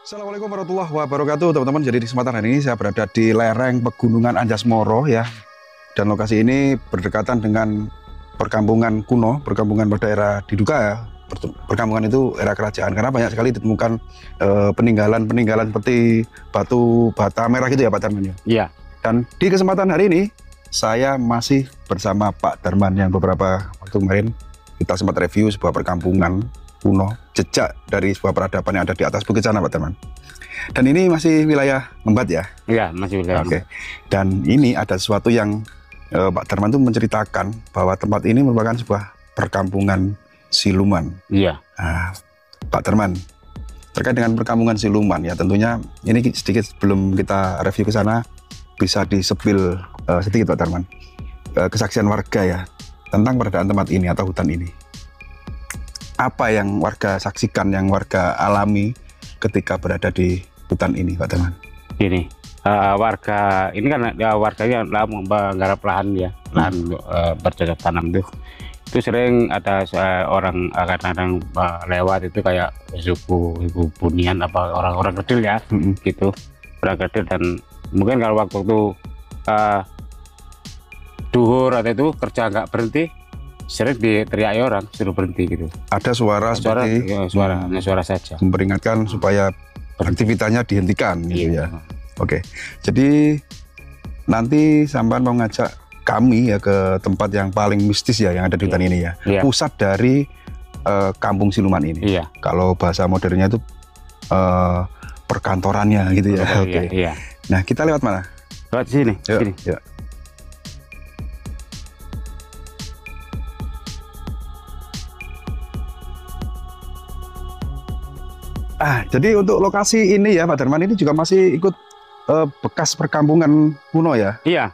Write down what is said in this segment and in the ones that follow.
Assalamualaikum warahmatullahi wabarakatuh, teman-teman. Jadi di kesempatan hari ini saya berada di lereng Pegunungan Anjas-Moro ya. Dan lokasi ini berdekatan dengan perkampungan kuno, perkampungan pada era Diduka ya. Perkampungan itu era kerajaan karena banyak sekali ditemukan peninggalan-peninggalan seperti batu bata merah gitu ya Pak Darman ya. Iya. Dan di kesempatan hari ini saya masih bersama Pak Darman yang beberapa waktu kemarin kita sempat review sebuah perkampungan kuno, jejak dari sebuah peradaban yang ada di atas bukit sana Pak Darman. Dan ini masih wilayah Ngembat ya? Iya, masih wilayah. Oke. Dan ini ada sesuatu yang Pak Darman itu menceritakan bahwa tempat ini merupakan sebuah perkampungan siluman. Iya. Nah, Pak Darman, terkait dengan perkampungan siluman ya, tentunya ini sedikit sebelum kita review ke sana bisa disepil sedikit Pak Darman, kesaksian warga ya tentang keberadaan tempat ini atau hutan ini. Apa yang warga saksikan, yang warga alami ketika berada di hutan ini, Pak Darman? Gini, warga ini kan warganya menggarap lahan ya, lahan bercocok tanam tuh. Itu sering ada orang kadang-kadang lewat itu kayak suku ibu bunian apa orang-orang kecil ya, gitu, orang kecil. Dan mungkin kalau waktu itu duhur atau itu kerja nggak berhenti, sering diteriaki orang suruh berhenti gitu. Ada suara seperti ya, suara saja memperingatkan supaya aktivitasnya dihentikan gitu ya. Oke. Jadi nanti sampean mau ngajak kami ya ke tempat yang paling mistis ya yang ada di hutan ini ya. Pusat dari kampung siluman ini. Iya. Kalau bahasa modernnya itu perkantorannya gitu ya. Oke. Iya. Nah, kita lewat mana? Lewat sini. Yuk, sini. yuk. Jadi untuk lokasi ini ya Pak Darman ini juga masih ikut bekas perkampungan kuno ya? Iya.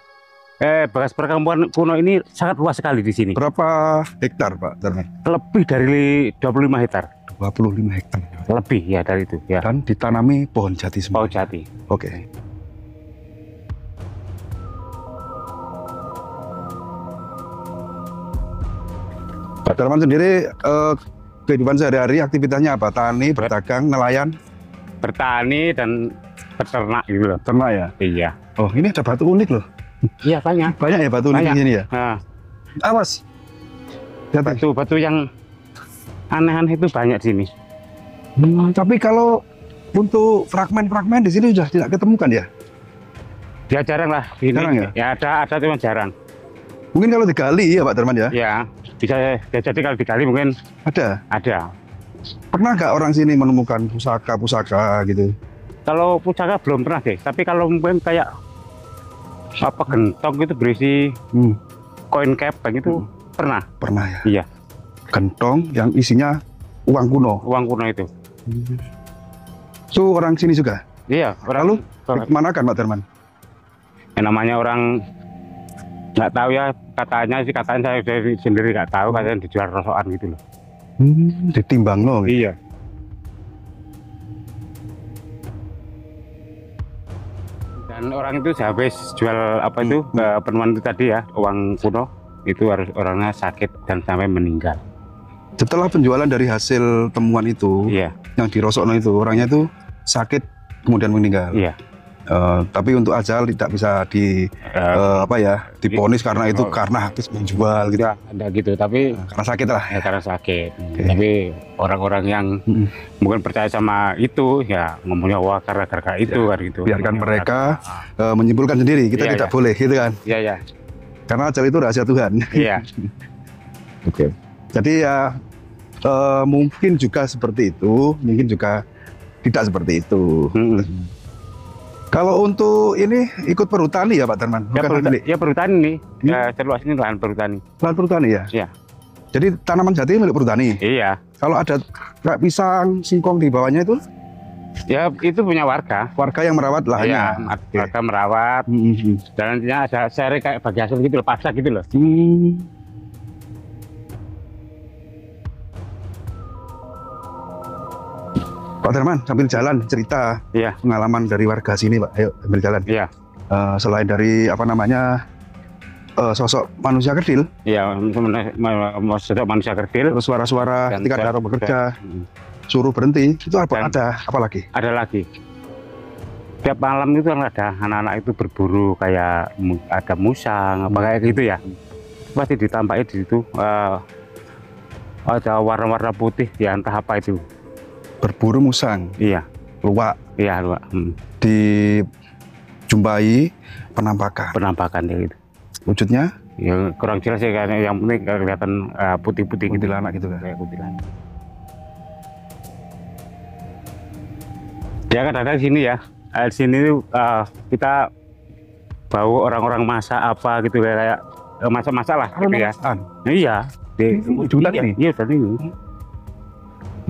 Bekas perkampungan kuno ini sangat luas sekali di sini. Berapa hektar Pak Darman? Lebih dari 25 hektar. 25 hektar. Lebih ya dari itu ya. Dan ditanami pohon jati semua. Pohon jati. Oke. Pak Darman sendiri kehidupan sehari-hari aktivitasnya apa? Tani, berdagang, nelayan? Bertani dan beternak gitu loh. Ternak ya? Iya. Oh, ini ada batu unik loh. Iya, banyak. Banyak ya batu unik di sini ya? Nah, awas. batu-batu yang aneh-aneh itu banyak di sini. Tapi kalau untuk fragmen-fragmen di sini sudah tidak ketemukan ya? Ya jarang lah. Ini, jarang ya? Ya ada cuma jarang. Mungkin kalau digali ya Pak Darman ya? Ya, bisa jadi kalau digali mungkin ada. Ada. Pernah nggak orang sini menemukan pusaka-pusaka gitu? Kalau pusaka belum pernah deh. Tapi kalau mungkin kayak apa gentong itu berisi koin kepeng itu pernah. Pernah ya? Iya. Gentong yang isinya uang kuno. Uang kuno itu. Itu orang sini juga? Iya. Lalu kemana kan Pak Darman? Yang namanya orang nggak tahu ya, katanya saya sendiri nggak tahu, katanya dijual rosokan gitu loh. Ditimbang loh. Iya. Dan orang itu habis jual apa itu penemuan itu tadi ya, uang kuno itu harus orangnya sakit dan sampai meninggal. Setelah penjualan dari hasil temuan itu, yang dirosokno itu orangnya itu sakit kemudian meninggal. Iya. Tapi untuk ajal tidak bisa diponis karena itu karena habis menjual gitu. Ya, ada gitu, tapi karena sakit lah. Ya, karena sakit. Okay. Tapi orang-orang yang mungkin percaya sama itu ya ngomongnya wah karena itu kan gitu. Biarkan mereka menyimpulkan sendiri, kita tidak boleh gitu kan. Iya, iya. Karena ajal itu rahasia Tuhan. Iya. Oke. Jadi ya mungkin juga seperti itu, mungkin juga tidak seperti itu. Kalau untuk ini ikut perhutani ya Pak Darman? Ya perhutani nih, ya seluas ini lahan perhutani. Lahan perhutani ya? Iya. Jadi tanaman jati milik perhutani? Iya. Kalau ada kayak pisang, singkong di bawahnya itu? Ya itu punya warga. Warga yang merawat lahannya? Iya, warga merawat. Dan nantinya ada seri kayak bagi hasil gitu loh, pajak gitu loh. Pak Darman, sambil jalan cerita pengalaman dari warga sini Pak. Ayo sambil jalan. Iya. Selain dari apa namanya sosok manusia kerdil. Iya, sosok manusia kerdil. Terus suara-suara ketika Daro bekerja. suruh berhenti. Itu Dan ada apa lagi? ada lagi. Tiap malam itu kan ada anak-anak itu berburu kayak ada musang apa kayak gitu ya. Pasti ditampakin di situ ada warna-warna putih di entah apa itu. Berburu musang, Iya, luwak, iya Pak. dijumpai penampakan Penampakan gitu. wujudnya Ya kurang jelas ya karena yang penting kelihatan putih-putih gitu. kuntilanak gitu kan. Kayak kuntilanak. Ya kan ada di sini ya. Di sini kita bawa orang-orang masak apa gitu kayak masak-masak lah gitu ya. Masakan. Iya. Di hutan ini? Iya, hutan ini.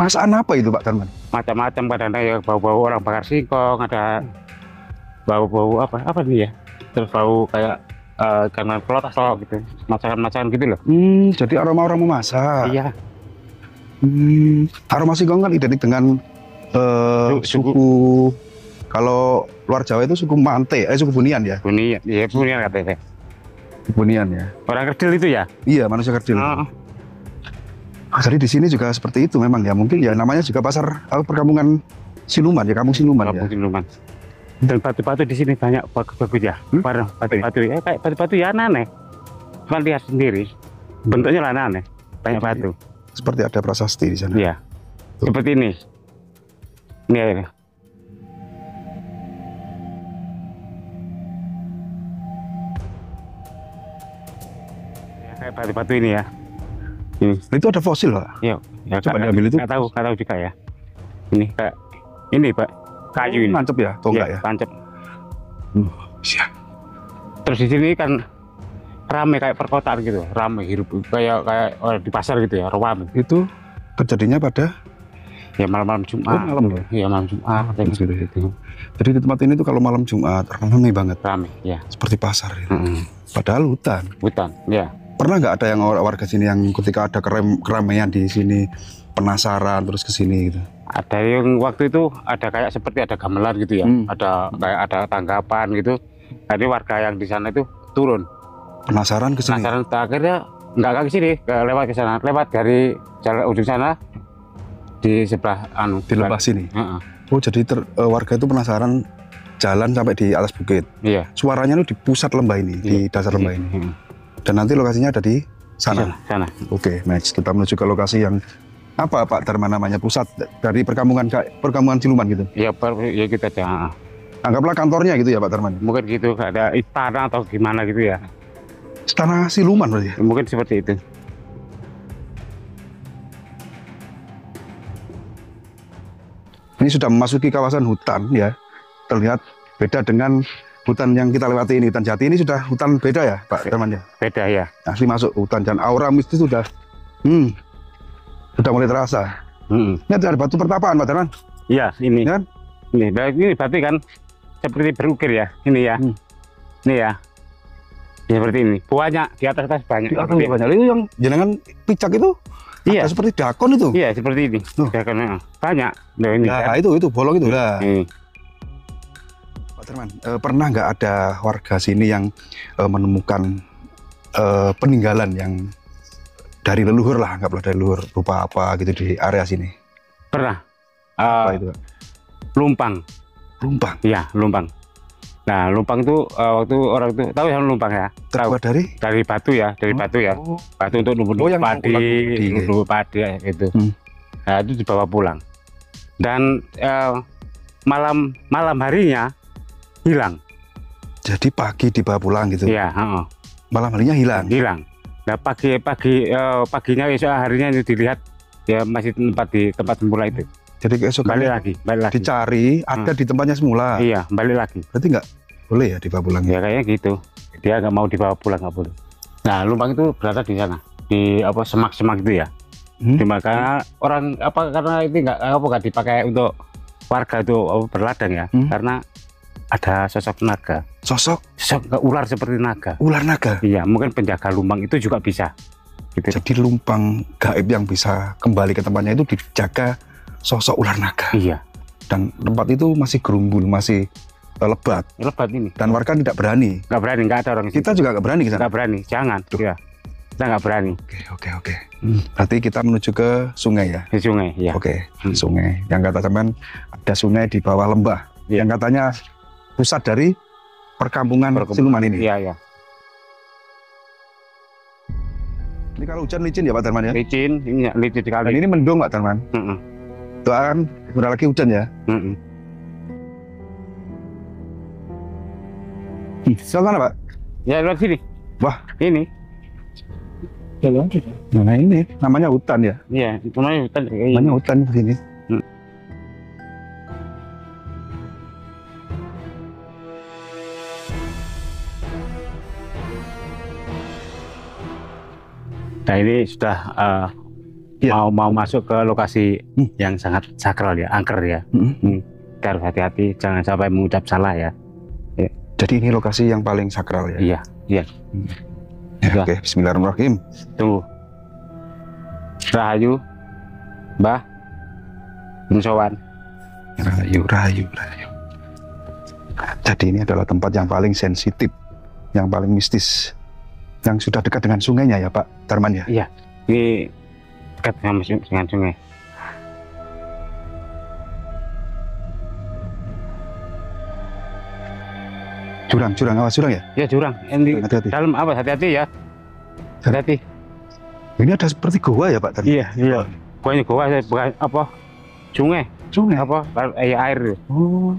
Masakan apa itu Pak Darman? Macam-macam kadang ya bau-bau orang bakar singkong, ada bau-bau apa nih ya? Terus bau kayak karena kelot gitu. Masakan-masakan gitu loh. Jadi aroma orang memasak. Iya. Aroma singkong kan identik dengan suku, kalau luar Jawa itu suku Mante, suku Bunian ya. Bunian, iya Bunian katanya. Bunian ya. Orang kecil itu ya? Iya, manusia kecil. Jadi di sini juga seperti itu memang ya. Mungkin ya namanya juga pasar perkampungan siluman ya, kampung siluman ya. Siluman. Dan batu-batu di sini banyak bagus ya. Warna batu-batu ya kayak batu-batu ya aneh. Cuma lihat sendiri. Bentuknya lah aneh. Banyak batu. Seperti ada prasasti di sana. Iya. Seperti ini. Ini airnya. Ya, kayak batu-batu ini ya. Ini. Itu ada fosil Pak. Iya. Ya, Coba diambil itu. Nggak tahu juga ya. Ini kayak ini Pak. Kayu ini. Nancep ya, tonggak ya. Tancap. Siap. Terus di sini kan ramai kayak perkotaan gitu, ramai hidup kayak di pasar gitu ya, ramai. Itu terjadinya pada Ya malam-malam Jumat. malam ya. Iya malam Jumat. Kayak gitu. Jadi di tempat ini tuh kalau malam Jumat ramai banget, Ramai, ya. seperti pasar. Ya. Padahal hutan. Hutan, ya. Pernah nggak ada yang warga sini yang ketika ada keramaian di sini penasaran terus ke sini gitu? Ada yang waktu itu ada kayak seperti ada gamelan gitu ya, ada kayak ada tanggapan gitu. Jadi warga yang di sana itu turun. Penasaran ke sini. Penasaran, akhirnya nggak ke sini, lewat ke sana, lewat dari jalan ujung sana di sebelah Dilepas sini. Oh jadi warga itu penasaran jalan sampai di atas bukit. Iya. Suaranya itu di pusat lembah ini, di dasar lembah ini. Dan nanti lokasinya ada di sana. Sana. Oke, next kita menuju ke lokasi yang apa Pak Darman namanya, pusat dari perkampungan siluman gitu. Ya, ya kita aja. Anggaplah kantornya gitu ya Pak Darman. Mungkin gitu, ada istana atau gimana gitu ya. Istana siluman berarti. Mungkin seperti itu. Ini sudah memasuki kawasan hutan ya. Terlihat beda dengan hutan yang kita lewati ini. Hutan jati ini sudah hutan beda ya Pak Darman ya. Beda ya. Asli masuk hutan dan aura mistis sudah mulai terasa. Ini ada batu pertapaan Pak Darman. Iya, ini. Ya kan? Ini berarti kan seperti berukir ya. Ini ya. Ini ya. Ya seperti ini. Banyak di atas banyak. Di atas banyak. Itu yang jenengan picak itu. Iya. Ada seperti dakon itu. Iya, seperti ini. Dakon banyak. Nah, ini Nah, itu bolong itu lah. Ini. Pak Darman, pernah nggak ada warga sini yang menemukan peninggalan yang dari leluhur lah, anggaplah dari leluhur, rupa apa gitu di area sini? Pernah. Apa itu Pak? Lumpang. Lumpang. Iya, lumpang. Nah, lumpang itu waktu orang itu tahu yang lumpang ya? Terbuat dari batu ya, batu ya. Batu untuk numpuk yang padi, numpuk padi ya, gitu. Nah, itu dibawa pulang. Dan malam harinya hilang. Jadi pagi dibawa pulang gitu. Iya, Malam harinya hilang. hilang. Nah, paginya esok harinya itu dilihat ya masih di tempat semula itu. Jadi keesokan Balik lagi. dicari ada di tempatnya semula. Iya, balik lagi. Berarti nggak boleh ya dibawa pulang? Ya kayaknya gitu. Dia nggak mau dibawa pulang, nggak boleh. Nah, lumpang itu berada di sana, di semak-semak itu ya. Karena orang karena itu nggak dipakai untuk warga itu berladang ya. Karena ada sosok naga. Sosok ular seperti naga. Ular naga. Iya, mungkin penjaga lumpang itu juga bisa. Gitu. Jadi lumpang gaib yang bisa kembali ke tempatnya itu dijaga sosok ular naga. Iya. Dan tempat itu masih gerumbul, masih lebat. Lebat ini. Dan warga tidak berani. Nggak berani, nggak ada orang. Kita juga nggak berani ke sana. Nggak berani, jangan. Tuh. Ya. kita nggak berani. Oke. Berarti kita menuju ke sungai ya? Di sungai, ya. Oke, sungai. Yang kata teman ada sungai di bawah lembah. Ya. Yang katanya pusat dari perkampungan siluman ini. Iya, iya. Ini kalau hujan licin ya Pak Darman ya? Licin, ini licin sekali. Dan ini mendung Pak Darman. Doakan sebentar lagi hujan ya. Sebelah mana Pak? Ya, lewat sini. Wah, Ini. nah ini namanya hutan ya? Iya, namanya hutan. Namanya hutan di sini. Nah, ini sudah Ya. mau masuk ke lokasi yang sangat sakral ya, angker ya. Kita harus hati-hati, jangan sampai mengucap salah ya. Jadi ini lokasi yang paling sakral ya? Iya. Ya, oke, bismillahirrahmanirrahim. Tunggu. Rahayu, Mbah, Sowan. Rahayu. Jadi ini adalah tempat yang paling sensitif, yang paling mistis, yang sudah dekat dengan sungainya ya Pak Darman ya? Iya, ini dekat dengan sungai. Jurang, awas jurang ya? Ya, jurang. Ini Hati-hati. dalam apa? Hati-hati ya. Hati-hati. Ini ada seperti goa ya Pak Darman? Iya. Bukannya goa, bukan apa? Sungai. Sungai? Apa? Air. Oh.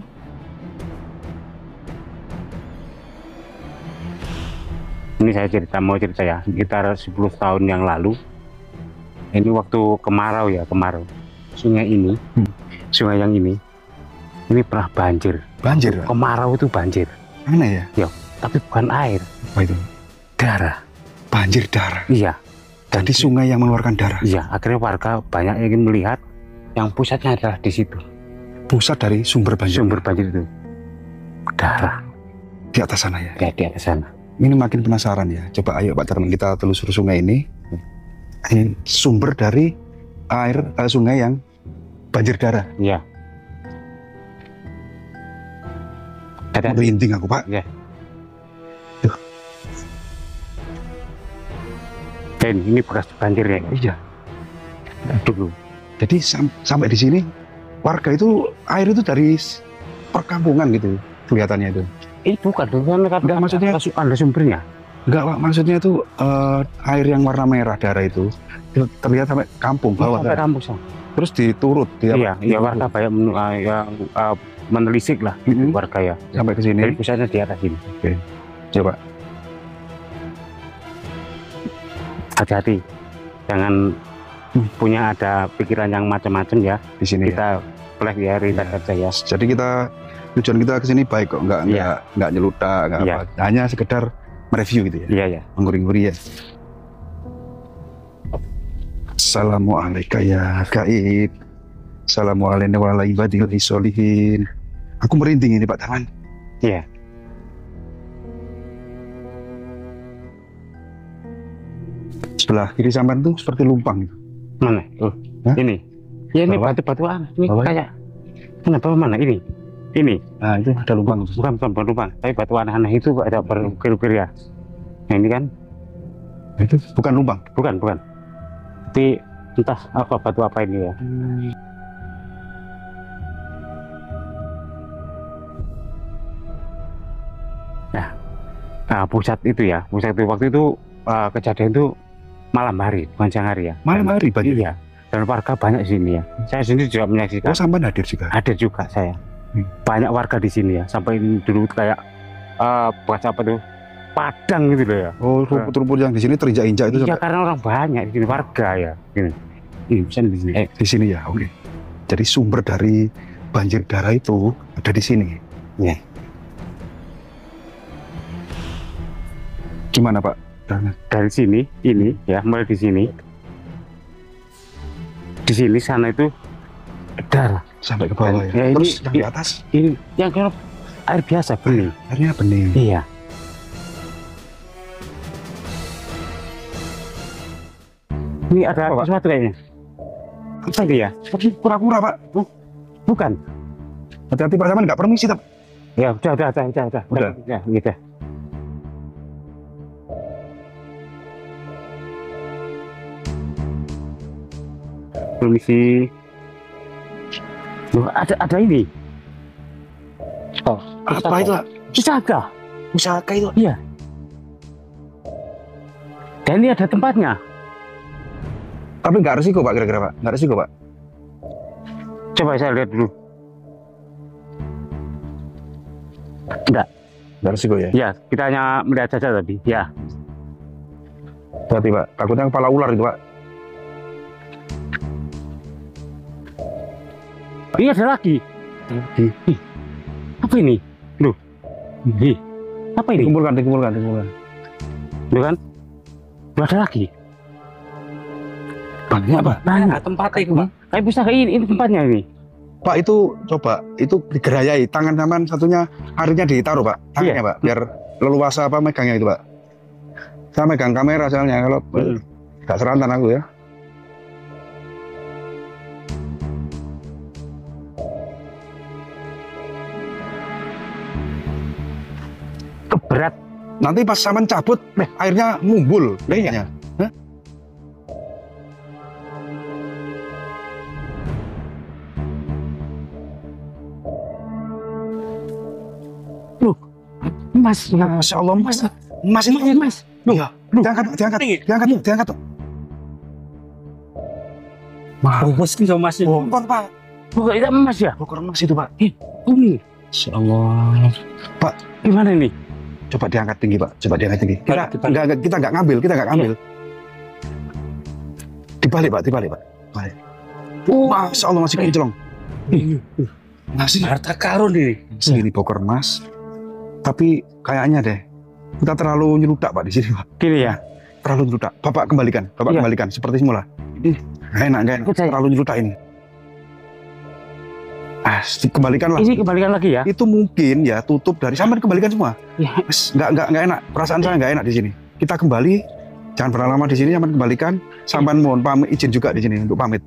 Ini saya mau cerita ya, sekitar 10 tahun yang lalu. Ini waktu kemarau ya, Sungai ini, sungai yang ini pernah banjir. Banjir Pak? Kemarau itu banjir. Aneh ya? Ya, tapi bukan air, Apa itu? darah. Banjir darah? Iya. Jadi sungai yang mengeluarkan darah? Iya, akhirnya warga banyak yang ingin melihat yang pusatnya adalah di situ. Pusat dari sumber banjir? Sumber banjir itu darah. Di atas sana ya? Ya, di atas sana. Ini makin penasaran ya. Coba ayo Pak Darman kita telusur sungai ini. Ini sumber dari air sungai yang banjir darah. Iya. Ada Merinding aku Pak. ya. Dan ini bekas banjir ya. Iya. Dulu. Jadi sampai di sini warga itu air itu dari perkampungan gitu kelihatannya itu. Bukan, Enggak, maksudnya ada sumbernya. enggak Pak, maksudnya itu air yang warna merah darah itu terlihat sampai kampung bawah. Sampai kampus. Terus diturut Iya, warga banyak yang menelisik lah warga ya. sampai ke sini. Jadi pusatnya di atas ini. Oke. Coba. Hati-hati, jangan punya ada pikiran yang macam-macam ya. Di sini ya. Kita flash ya, relax aja ya. Jadi tujuan kita ke sini baik kok, enggak nyelutak, enggak Iya. apa. Hanya sekedar mereview gitu ya. Iya ya. Mengguri-guri ya. Assalamualaikum ya gaib. Assalamualaikum warahmatullahi wabarakatuh. Aku merinding ini Pak Darman. Iya. Sebelah kiri sampan tuh seperti lumpang gitu. Mana? Hah? Ini. Ya ini Bawah? batu-batuan. Ini Bawah? kayak mana? Ini. Nah itu ada lumpang. Bukan lubang, tapi batu aneh-aneh itu ada berukir-ukir ya. Nah, ini kan Itu bukan lumpang. bukan. Tapi entah apa batu apa ini ya. Nah, pusat itu waktu itu kejadian itu malam hari, bukan siang hari ya. Malam hari banjir. Iya. Dan warga banyak di sini ya. Saya sendiri juga menyaksikan. Oh sampan hadir juga. Ada juga saya. Banyak warga di sini ya. Sampai dulu kayak buat apa tuh? Padang gitu loh ya. Oh rumput-rumput yang di sini terinjak-injak itu Iya, sampai karena orang banyak di sini, warga ya. Gini. Ini bisa di sini. di sini ya. Oke. Jadi sumber dari banjir darah itu ada di sini. Iya. Gimana Pak? Dari sini, ini ya, mulai di sini. Di sini sana itu darah. Sampai ke bawah ya. Ya, ini- Terus yang di atas Ini yang kalau air biasa bening. airnya bening. Iya. Ini ada Apa, Pak? sesuatu kayaknya. Apa itu ya? Seperti kura-kura Pak. Bukan. Hati-hati Pak Zaman nggak permisi tapi. Ya udah. Udah. Ya, gitu. permisi. Loh, ada ini. Oh, Apa itu, Pak? Pusaka. Pusaka itu. Iya. Dan ini ada tempatnya. Tapi nggak resiko, Pak, kira-kira, Pak? Nggak resiko, Pak? Coba saya lihat dulu. Enggak. Nggak resiko ya? Ya, kita hanya melihat saja tadi. Ya. Berarti, Pak, takutnya kepala ular itu, Pak. Ini ada lagi. Ih, apa ini? Loh. Ih, apa ini? Dikumpulkan. Loh kan? Loh, ada lagi. Banyak, Pak. Nah, tempatnya itu, Pak. Kayak pusaka ini tempatnya ini. Pak, itu coba, itu digerayai. Tangan Saman satunya, harinya ditaruh, Pak. Tangannya, Pak. Biar leluasa apa megangnya itu, Pak. Saya megang kamera soalnya, kalau nggak serantan aku ya. Keberat. Nanti pas Saman cabut, airnya ngumpul. Kayaknya. Hah? Loh, Mas. Masya Allah, Mas. Mas ini, Mas. Iya, diangkat. Mas ini sama Mas. Bokor, Pak. Bukan itu emas ya? Bokor emas itu, Pak. Ini. Masya Allah. Pak, Gimana ini? coba diangkat tinggi, Pak. Coba diangkat tinggi. Kita nggak ngambil. Dibalik, Pak. Balik. Oh, Masya Allah, masih kinclong. Masih harta karun ini. ini bokor emas. Tapi kayaknya deh, kita terlalu nyeludak, Pak, di sini, Pak. Gini ya. Terlalu nyeludak. Bapak kembalikan. Iya. Kembalikan seperti semula. Nggak enak. Ikut saya. Terlalu nyeludak ini. Kembalikan lah. Ini kembalikan lagi ya. Itu mungkin ya tutup dari Saman, kembalikan semua. Ya. Nggak enak. Perasaan saya nggak enak di sini. Kita kembali. Jangan berlama-lama di sini. Saman kembalikan. Saman mohon pamit, izin juga di sini untuk pamit.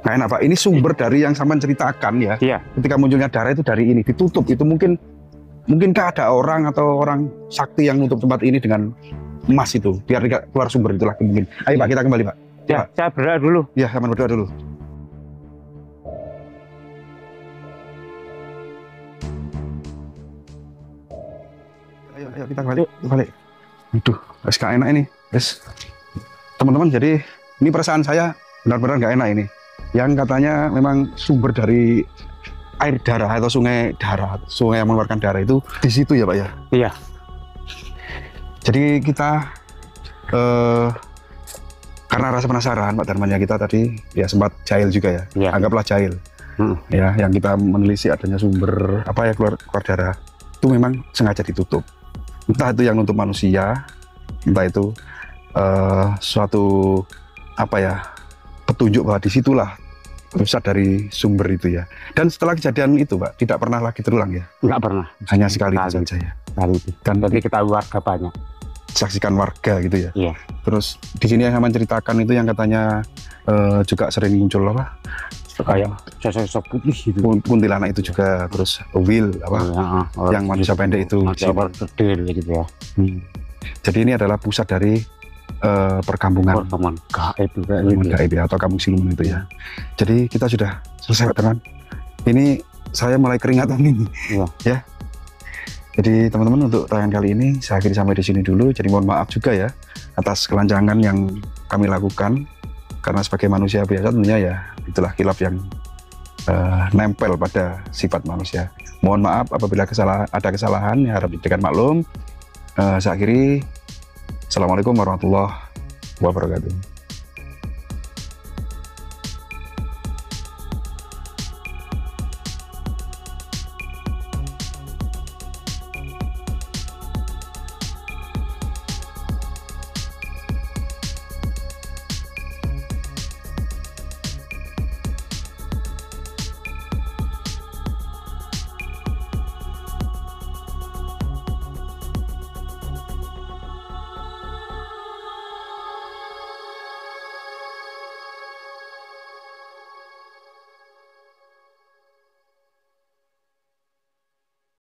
Nggak enak, Pak. Ini sumber dari yang Saman ceritakan ya. Iya. Ketika munculnya darah itu dari ini ditutup. Itu mungkinkah ada orang atau orang sakti yang nutup tempat ini dengan emas itu biar tidak keluar sumber itu lagi mungkin. Ayo, Pak, kita kembali, Pak. Ya, saya berdoa dulu. Ya, Saman berdoa dulu. Ayo kita balik. Aduh, gak enak ini. Yes. Teman-teman, jadi ini perasaan saya benar-benar nggak enak ini. Yang katanya memang sumber dari air darah atau sungai yang mengeluarkan darah itu di situ ya, Pak ya. Iya. Jadi kita karena rasa penasaran, Pak Darman, ya, kita tadi ya sempat jahil juga ya. Iya. Anggaplah jahil. Ya, yang kita menelisik adanya sumber apa ya keluar darah itu memang sengaja ditutup. Entah itu yang nutup manusia, entah itu suatu apa ya petunjuk bahwa disitulah pusat dari sumber itu ya. Dan setelah kejadian itu, Pak, tidak pernah lagi terulang ya. Nggak pernah. Hanya sekali saja ya. Kali itu. Dan tadi kita warga banyak. Saksikan warga gitu ya. Iya. Terus di sini yang Saman ceritakan itu yang katanya juga sering muncul apa? Kayak sosok putih gitu. Kuntilanak itu juga, terus Will apa? Yang manusia pendek itu. Manusia pendek gitu ya. Jadi ini adalah pusat dari perkampungan gaib ya, atau kampung siluman itu ya. Jadi kita sudah selesai, Pak Darman. Ini saya mulai keringatan ini. Iya. Ya. Jadi teman-teman, untuk tayangan kali ini saya akhiri sampai di sini dulu. Jadi mohon maaf juga ya atas kelancangan yang kami lakukan, karena sebagai manusia biasa tentunya ya itulah khilaf yang nempel pada sifat manusia. Mohon maaf apabila ada kesalahan, ya harap diberikan maklum. Saya akhiri. Assalamualaikum warahmatullahi wabarakatuh.